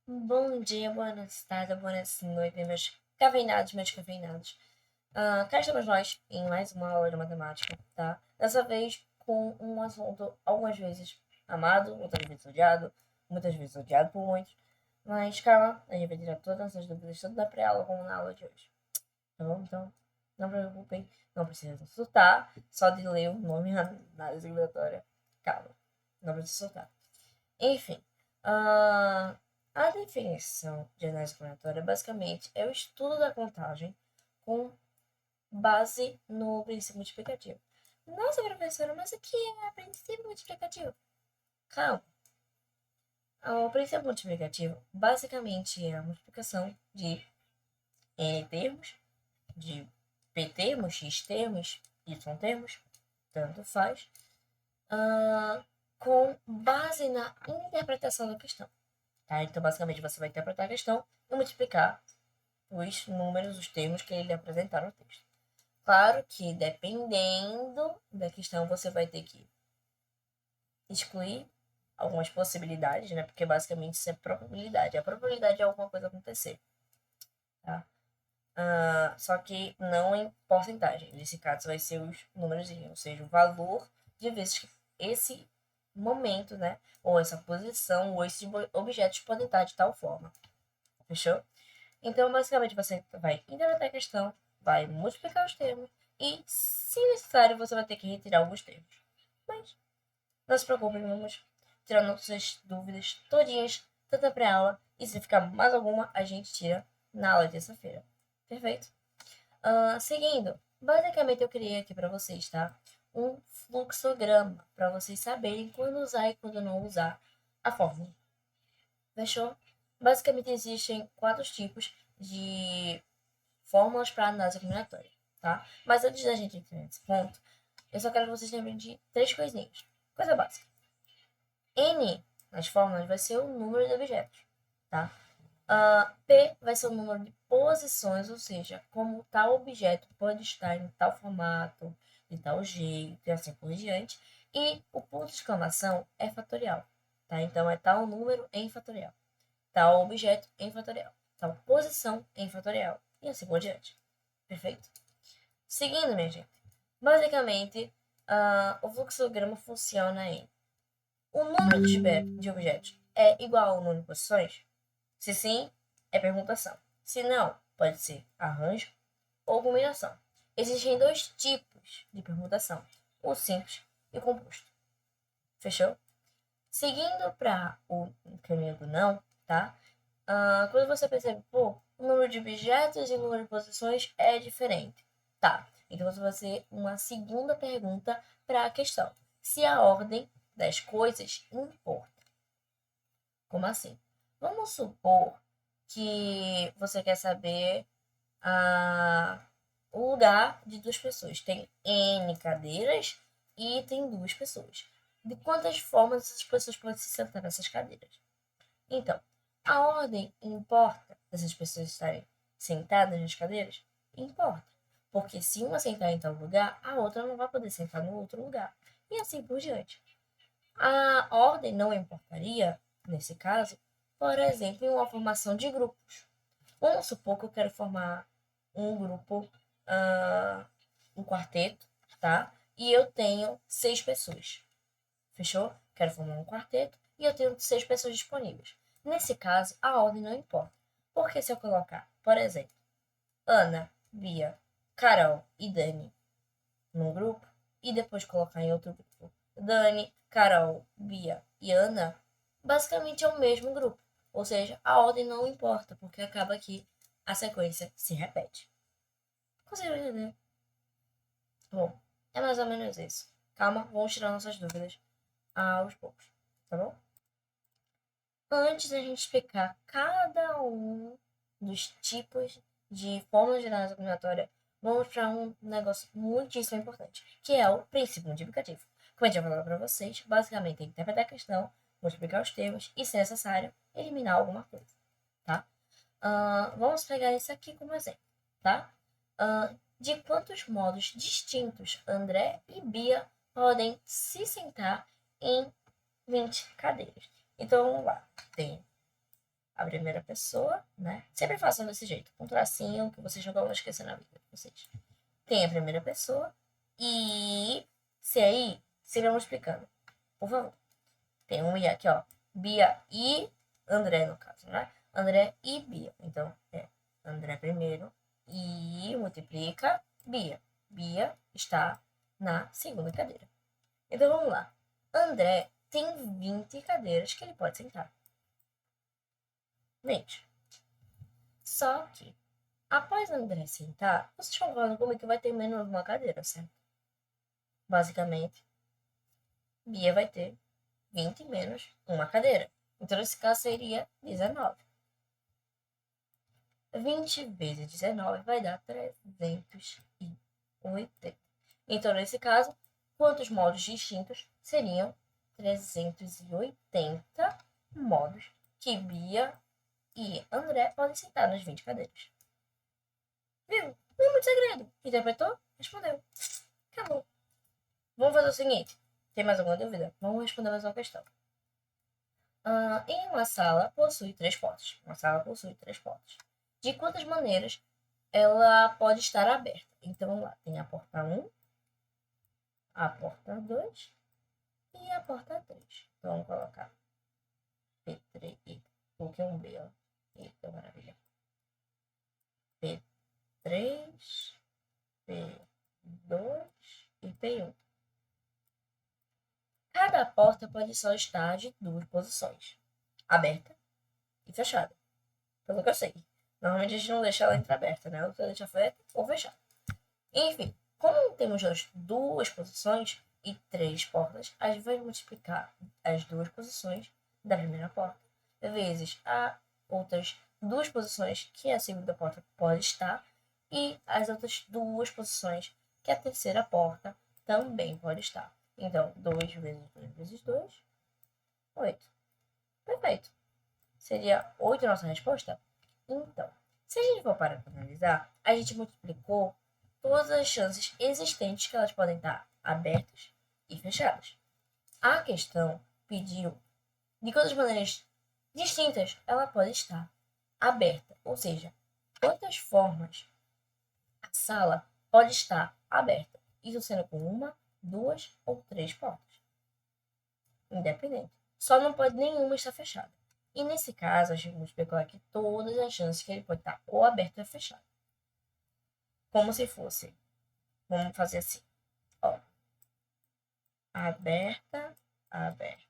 Bom dia, boa tarde, boa noite, meus cafeinados, meus cafeinados. Cá estamos nós em mais uma aula de matemática, tá? Dessa vez com um assunto algumas vezes amado, outras vezes odiado, muitas vezes odiado por muitos. Mas calma, a gente vai tirar todas essas dúvidas, tanto na pré-aula como na aula de hoje. Tá bom? Então, não se preocupem, não precisa surtar, só de ler o nome na designatória. Calma, não precisa surtar. Enfim, ah, a definição de análise combinatória basicamente é o estudo da contagem com base no princípio multiplicativo. Nossa, professora, mas o que é princípio multiplicativo? Calma. O princípio multiplicativo basicamente é a multiplicação de n termos, de p termos, x termos, y termos, tanto faz, com base na interpretação da questão. Tá? Então, basicamente, você vai interpretar a questão e multiplicar os números, os termos que ele apresentar no texto. Claro que, dependendo da questão, você vai ter que excluir algumas possibilidades, né? Porque, basicamente, isso é probabilidade. A probabilidade é alguma coisa acontecer, tá? Só que não em porcentagem. Nesse caso, vai ser os números, ou seja, o valor de vezes que esse momento, né? Ou essa posição, ou esses objetos podem estar de tal forma. Fechou? Então, basicamente, você vai interpretar a questão, vai multiplicar os termos e, se necessário, você vai ter que retirar alguns termos. Mas não se preocupe, vamos tirar nossas dúvidas todinhas, tanto para aula, e se ficar mais alguma, a gente tira na aula de terça-feira. Perfeito? Seguindo, basicamente eu criei aqui para vocês, tá? Um fluxograma, para vocês saberem quando usar e quando não usar a fórmula. Fechou? Basicamente existem 4 tipos de fórmulas para análise combinatória, tá? Mas antes da gente entrar nesse ponto, eu só quero que vocês lembrem de 3 coisinhas. Coisa básica. N nas fórmulas vai ser o número de objetos, tá? P vai ser o número de posições, ou seja, como tal objeto pode estar em tal formato, de tal jeito e assim por diante. E o ponto de exclamação é fatorial, tá? Então é tal número em fatorial, tal objeto em fatorial, tal posição em fatorial e assim por diante. Perfeito? Seguindo, minha gente, basicamente o fluxograma funciona em o número de objetos é igual ao número de posições? Se sim, é permutação. Se não, pode ser arranjo ou combinação. Existem 2 tipos de permutação: o simples e o composto. Fechou? Seguindo para o caminho do não, tá? Quando você percebe, pô, o número de objetos e o número de posições é diferente. Tá, então você vai fazer uma segunda pergunta para a questão. Se a ordem das coisas importa. Como assim? Vamos supor que você quer saber o lugar de 2 pessoas. Tem N cadeiras e tem 2 pessoas. De quantas formas essas pessoas podem se sentar nessas cadeiras? Então, a ordem importa dessas pessoas estarem sentadas nas cadeiras? Importa. Porque se uma sentar em tal lugar, a outra não vai poder sentar no outro lugar. E assim por diante. A ordem não importaria, nesse caso, por exemplo, em uma formação de grupos. Vamos supor que eu quero formar um grupo, um quarteto, tá? E eu tenho 6 pessoas. Fechou? Quero formar um quarteto e eu tenho 6 pessoas disponíveis. Nesse caso, a ordem não importa. Porque se eu colocar, por exemplo, Ana, Bia, Carol e Dani num grupo e depois colocar em outro grupo Dani, Carol, Bia e Ana, basicamente é o mesmo grupo. Ou seja, a ordem não importa, porque acaba que a sequência se repete. Conseguiu entender? Bom, é mais ou menos isso. Calma, vamos tirar nossas dúvidas aos poucos, tá bom? Antes da gente explicar cada um dos tipos de fórmulas de análise combinatória, vamos para um negócio muitíssimo importante, que é o princípio multiplicativo. Como a gente já falou para vocês, basicamente é interpretar a questão, multiplicar os termos e, se necessário, eliminar alguma coisa, tá? Vamos pegar isso aqui como exemplo, tá? De quantos modos distintos André e Bia podem se sentar em 20 cadeiras? Então, vamos lá. Tem a primeira pessoa, né? Sempre façam desse jeito, com um tracinho que vocês nunca vão esquecer na vida de vocês. Tem a primeira pessoa e se aí, sempre vamos explicando, por favor. Tem um I aqui, ó, Bia e André, no caso, né? André e Bia. Então, é André primeiro e multiplica Bia. Bia está na segunda cadeira. Então, vamos lá. André tem 20 cadeiras que ele pode sentar. 20. Só que, após André sentar, vocês concordam comigo que vai ter menos uma cadeira, certo? Basicamente, Bia vai ter 20 menos uma cadeira. Então, nesse caso, seria 19. 20 vezes 19 vai dar 380. Então, nesse caso, quantos modos distintos seriam 380 modos que Bia e André podem sentar nas 20 cadeiras? Viu? Não é muito segredo. Interpretou? Respondeu. Acabou. Vamos fazer o seguinte. Tem mais alguma dúvida? Vamos responder mais uma questão. Em uma sala possui 3 portas. Uma sala possui 3 portas. De quantas maneiras ela pode estar aberta? Então, vamos lá. Tem a porta 1, a porta 2 e a porta 3. Então, vamos colocar P3. Eita, coloquei um B, ó. Eita, maravilha. P3, P2 e P1. Cada porta pode só estar de 2 posições. Aberta e fechada. Pelo que eu sei. Normalmente a gente não deixa ela entreaberta, né? Ou deixa aberta ou fechada. Enfim, como temos 2 posições e 3 portas, a gente vai multiplicar as 2 posições da primeira porta vezes as outras 2 posições que a segunda porta pode estar e as outras 2 posições que a terceira porta também pode estar. Então, 2 vezes 2 vezes 2, 8. Perfeito. Seria 8 a nossa resposta? Então, se a gente for parar para analisar, a gente multiplicou todas as chances existentes que elas podem estar abertas e fechadas. A questão pediu de quantas maneiras distintas ela pode estar aberta, ou seja, quantas formas a sala pode estar aberta, isso sendo com 1, 2 ou 3 portas. Independente. Só não pode nenhuma estar fechada. E nesse caso, a gente multiplicou aqui todas as chances que ele pode estar ou aberto ou fechado. Como se fosse. Vamos fazer assim. Ó. Aberta, aberta,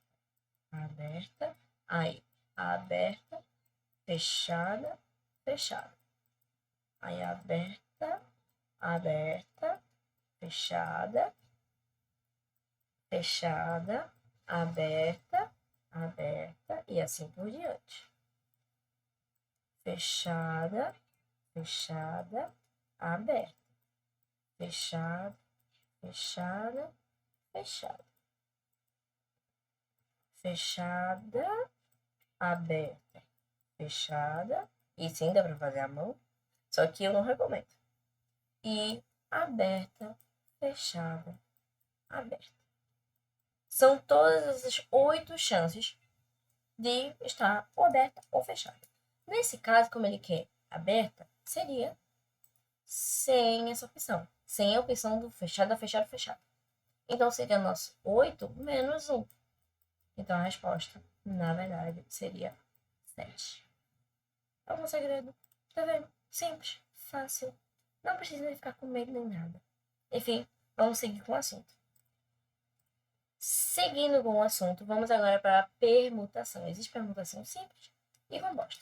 aberta. Aí, aberta, fechada, fechada. Aí, aberta, aberta, fechada, fechada, aberta, aberta e assim por diante. Fechada, fechada, aberta. Fechada, fechada, fechada. Fechada, aberta, fechada. E sim, dá pra fazer a mão. Só que eu não recomendo. E aberta, fechada, aberta. São todas as 8 chances de estar ou aberta ou fechada. Nesse caso, como ele quer aberta, seria sem essa opção. Sem a opção do fechada, fechada, fechada. Então, seria nosso 8 menos 1. Então, a resposta, na verdade, seria 7. Algum segredo? Tá vendo? Simples, fácil. Não precisa ficar com medo nem nada. Enfim, vamos seguir com o assunto. Seguindo com o assunto, vamos agora para a permutação. Existe permutação simples e composta.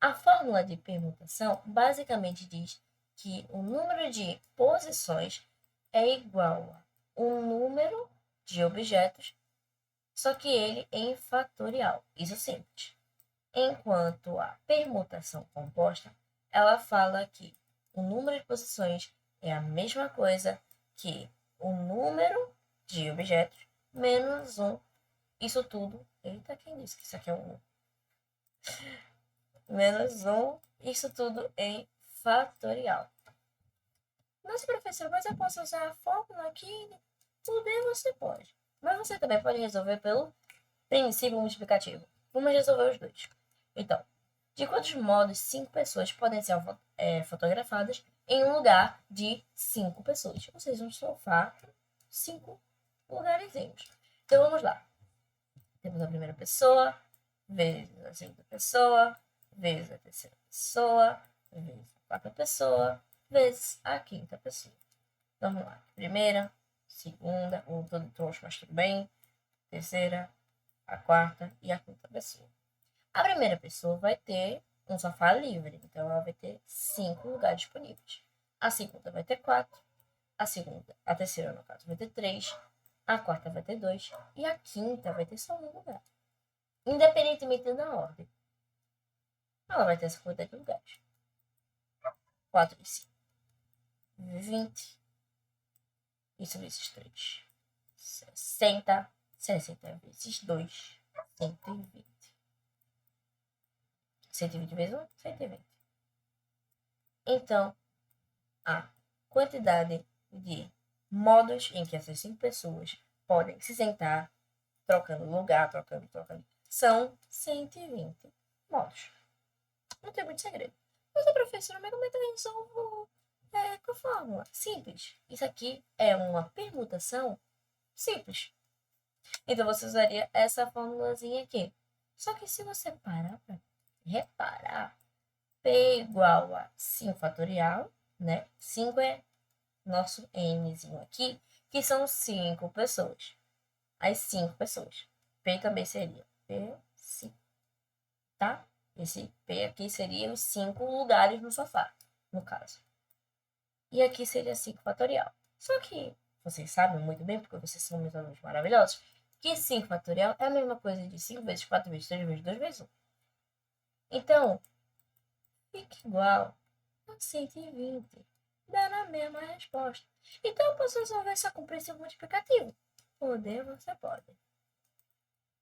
A fórmula de permutação basicamente diz que o número de posições é igual a um número de objetos, só que ele em fatorial. Isso simples. Enquanto a permutação composta, ela fala que o número de posições é a mesma coisa que o número de objetos menos 1. Isso tudo. Eita, quem disse que isso aqui é um 1? Menos 1. Isso tudo em fatorial. Nossa, professor, mas eu posso usar a fórmula aqui? Poder você pode. Mas você também pode resolver pelo princípio multiplicativo. Vamos resolver os dois. Então, De quantos modos 5 pessoas podem ser fotografadas em um lugar de 5 pessoas? Ou seja, um sofá, 5 lugarzinhos. Então, vamos lá. Temos a primeira pessoa, vezes a segunda pessoa, vezes a terceira pessoa, vezes a quarta pessoa, vezes a quinta pessoa. Então, vamos lá. Primeira, segunda, ou todo troncho, mas tudo bem. Terceira, a quarta e a quinta pessoa. A primeira pessoa vai ter um sofá livre, então ela vai ter 5 lugares disponíveis. A segunda vai ter 4, a terceira, no caso, vai ter 3, a quarta vai ter 2 e a quinta vai ter só um lugar. Independentemente da ordem, ela vai ter essa quantidade de lugares. 4 e 5. 20. Isso vezes 3. 60. 60 vezes 2. 120. 120 vezes 1, 120. Então, a quantidade de modos em que essas 5 pessoas podem se sentar, trocando lugar, trocando, são 120 modos. Não tem muito segredo. Mas a professora, mas como é que eu resolvo com a fórmula? Simples. Isso aqui é uma permutação simples. Então, você usaria essa formulazinha aqui. Só que se você parar para reparar, P igual a 5 fatorial, né? 5 é nosso Nzinho aqui, que são 5 pessoas. As 5 pessoas. P também seria P5, tá? Esse P aqui seria os 5 lugares no sofá, no caso. E aqui seria 5 fatorial. Só que vocês sabem muito bem, porque vocês são meus alunos maravilhosos, que 5 fatorial é a mesma coisa de 5 vezes 4 vezes 3 vezes 2 vezes 1. Então, fica igual a 120. Dá na mesma resposta. Então, eu posso resolver só com princípio multiplicativo. Poder, você pode.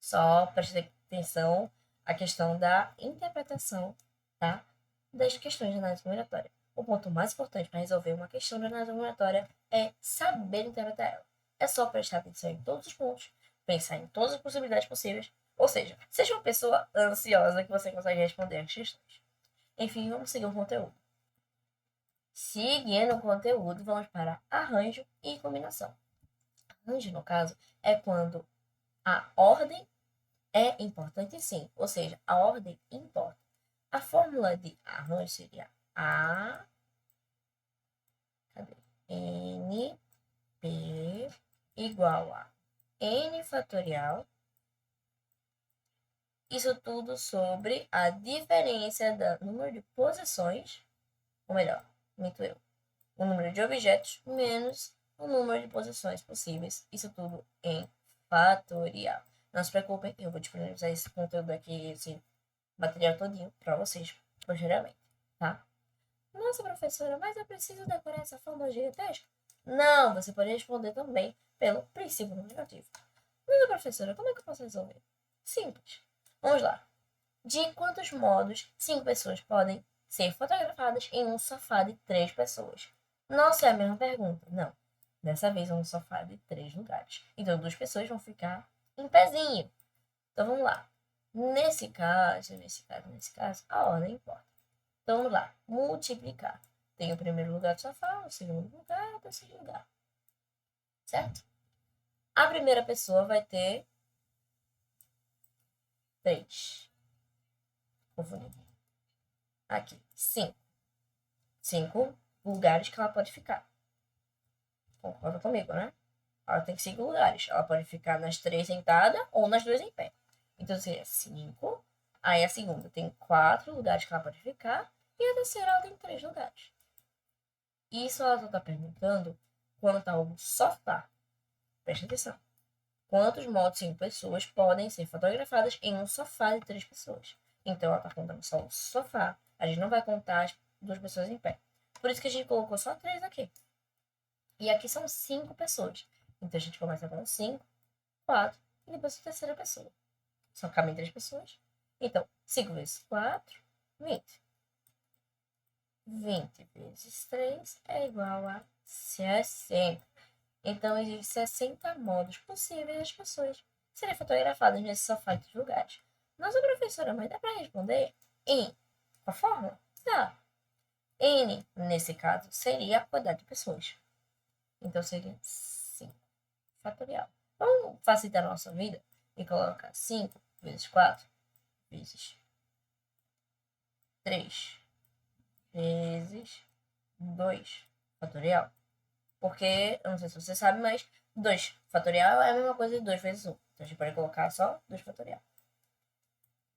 Só preste atenção à questão da interpretação, tá? Das questões de análise combinatória. O ponto mais importante para resolver uma questão de análise combinatória é saber interpretar ela. É só prestar atenção em todos os pontos, pensar em todas as possibilidades possíveis, ou seja, seja uma pessoa ansiosa que você consegue responder as questões. Enfim, vamos seguir o conteúdo. Seguindo o conteúdo, vamos para arranjo e combinação. Arranjo, no caso, é quando a ordem é importante, sim, ou seja, a ordem importa. A fórmula de arranjo seria A, N, P igual a N fatorial. Isso tudo sobre a diferença do número de posições, ou melhor, minto eu, o número de objetos menos o número de posições possíveis. Isso tudo em fatorial. Não se preocupem, eu vou disponibilizar esse conteúdo aqui, esse material todinho para vocês posteriormente, tá? Nossa, professora, mas eu preciso decorar essa fórmula gigantesca? Não, você pode responder também pelo princípio negativo. Mas, professora, como é que eu posso resolver? Simples. Vamos lá. De quantos modos 5 pessoas podem ser fotografadas em um sofá de 3 pessoas? Nossa, é a mesma pergunta. Não. Dessa vez é um sofá de 3 lugares. Então, 2 pessoas vão ficar em pezinho. Então, vamos lá. Nesse caso, a ordem importa. Então, vamos lá. Multiplicar. Tem o primeiro lugar do sofá, o segundo lugar, o terceiro lugar. Certo? A primeira pessoa vai ter 3. Confundindo. Aqui, 5. 5 lugares que ela pode ficar. Concorda comigo, né? Ela tem 5 lugares. Ela pode ficar nas 3 sentada ou nas 2 em pé. Então, seria 5. Aí, a segunda tem 4 lugares que ela pode ficar. E a terceira, ela tem 3 lugares. Isso ela só está perguntando quanto ao sofá. Presta atenção. Quantos modos 5 pessoas podem ser fotografadas em um sofá de 3 pessoas? Então, ela está contando só o sofá. A gente não vai contar as 2 pessoas em pé. Por isso que a gente colocou só 3 aqui. E aqui são 5 pessoas. Então, a gente começa com 5, 4 e depois a terceira pessoa. Só cabem 3 pessoas. Então, 5 vezes 4, 20. 20 vezes 3 é igual a 60. Então, existem 60 modos possíveis das pessoas serem fotografadas nesse sofá de lugares. Nossa, professora, mas dá para responder em a fórmula? Dá. N, nesse caso, seria a quantidade de pessoas. Então, seria 5 fatorial. Vamos facilitar a nossa vida e colocar 5 vezes 4 vezes 3 vezes 2 fatorial. Porque, eu não sei se você sabe, mas 2 fatorial é a mesma coisa de 2 vezes 1. Então, a gente pode colocar só 2 fatorial.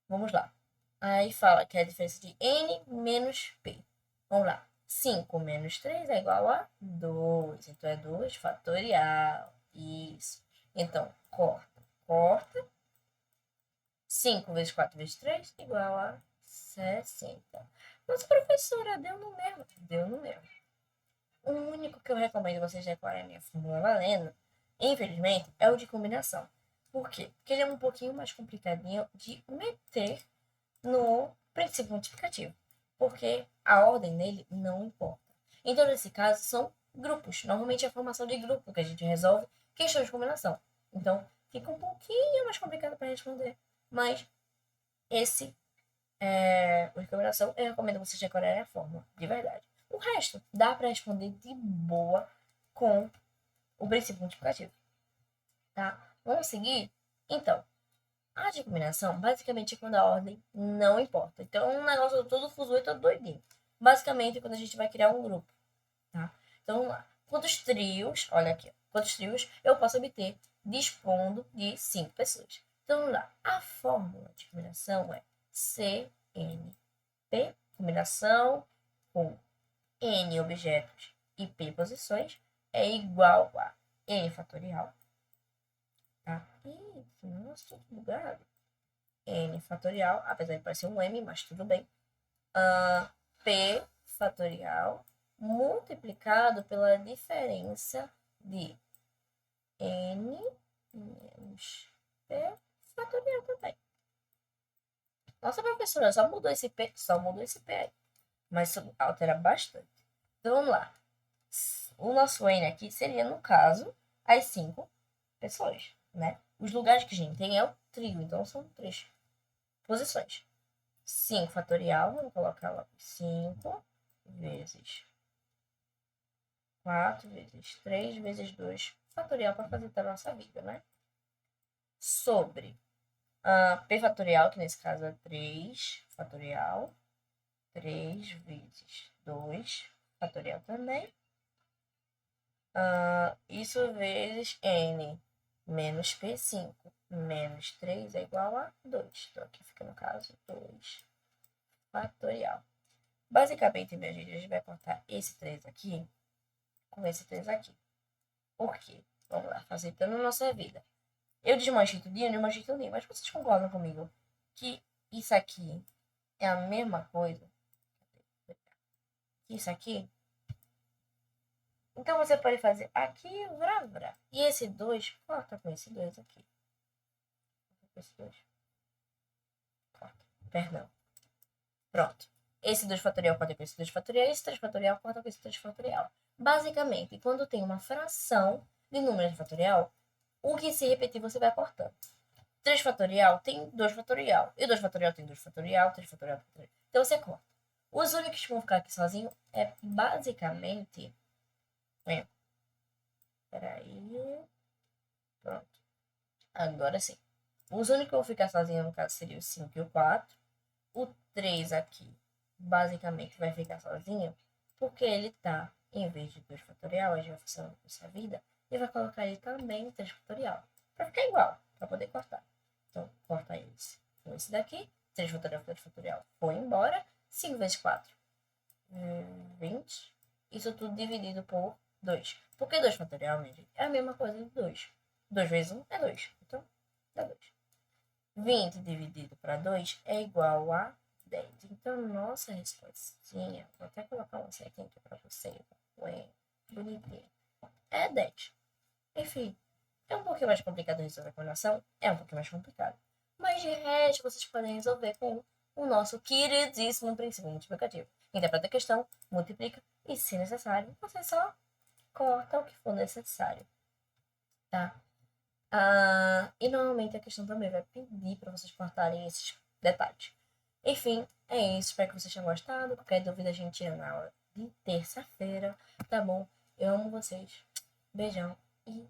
Vamos lá. Aí fala que é a diferença de n menos p. Vamos lá. 5 menos 3 é igual a 2. Então, é 2 fatorial. Isso. Então, corta. 5 vezes 4 vezes 3 igual a 60. Nossa, professora, deu no mesmo. Deu no mesmo. O único que eu recomendo vocês decorarem a fórmula valendo, infelizmente, é o de combinação. Por quê? Porque ele é um pouquinho mais complicadinho de meter no princípio multiplicativo. Porque a ordem dele não importa. Então, nesse caso, são grupos. Normalmente é a formação de grupo que a gente resolve questões de combinação. Então, fica um pouquinho mais complicado para responder. Mas esse o de combinação, eu recomendo vocês decorarem a fórmula, de verdade. O resto dá para responder de boa com o princípio multiplicativo. Tá? Vamos seguir? Então, a de combinação, basicamente, é quando a ordem não importa. Então, é um negócio todo fuso e todo doidinho. Basicamente, quando a gente vai criar um grupo. Tá? Então, vamos lá. Quantos trios, olha aqui, quantos trios eu posso obter dispondo de 5 pessoas? Então, vamos lá. A fórmula de combinação é CNP, combinação com N objetos e P posições, é igual a N fatorial. Tá? Ih, nossa, tudo bugado. N fatorial, apesar de parecer um M, mas tudo bem. P fatorial multiplicado pela diferença de N menos P fatorial também. Nossa, professora, só mudou esse P aí. Mas isso altera bastante. Então, vamos lá. O nosso N aqui seria, no caso, as 5 pessoas, né? Os lugares que a gente tem é o trio, então são 3 posições. 5 fatorial, vamos colocar lá 5 vezes 4 vezes 3 vezes 2 fatorial para fazer a nossa vida, né? Sobre P fatorial, que nesse caso é 3 fatorial, 3 vezes 2 fatorial também. Isso vezes N menos P5 menos 3 é igual a 2. Então, aqui fica, no caso, 2 fatorial. Basicamente, minha gente, a gente vai cortar esse 3 aqui com esse 3 aqui. Por quê? Vamos lá, facilitando a nossa vida. Eu desmanchei tudinho, desmanchei tudinho, mas vocês concordam comigo que isso aqui é a mesma coisa que isso aqui? Então, você pode fazer aqui, vrá, vrá. E esse 2, corta com esse 2 aqui. Corta com esse 2. Corta. Perdão. Pronto. Esse 2 fatorial corta com esse 2 fatorial. Esse 3 fatorial corta com esse 3 fatorial. Basicamente, quando tem uma fração de número de fatorial, o que se repetir você vai cortando. 3 fatorial tem 2 fatorial. E 2 fatorial tem 2 fatorial, 3 fatorial tem 3. Então, você corta. Os únicos que vão ficar aqui sozinhos é basicamente... Peraí. Pronto. Agora sim. Os únicos que vão ficar sozinhos, no caso, seriam o 5 e o 4. O 3 aqui, basicamente, vai ficar sozinho, porque ele tá, em vez de 2 fatorial, a gente vai fazer essa vida, e vai colocar ele também em 3 fatorial. Pra ficar igual, pra poder cortar. Então, corta esse com esse daqui. 3 fatorial, 3 fatorial foi embora. 5 vezes 4, 20. Isso tudo dividido por 2. Por que 2 fatorial, minha gente? É a mesma coisa de 2. 2 vezes 1 é 2. Então, dá 2. 20 dividido para 2 é igual a 10. Então, nossa respostinha, vou até colocar uma setinha aqui para você. Bonitinha. É 10. Enfim, é um pouquinho mais complicado resolver com combinação? É um pouquinho mais complicado. Mas de resto, vocês podem resolver com o nosso queridíssimo princípio multiplicativo. Interpreta a questão, multiplica e, se necessário, você só corta o que for necessário. Tá? E normalmente a questão também vai pedir para vocês cortarem esses detalhes. Enfim, É isso, espero que vocês tenham gostado. Qualquer dúvida a gente tira na aula de terça-feira, tá bom? Eu amo vocês. Beijão e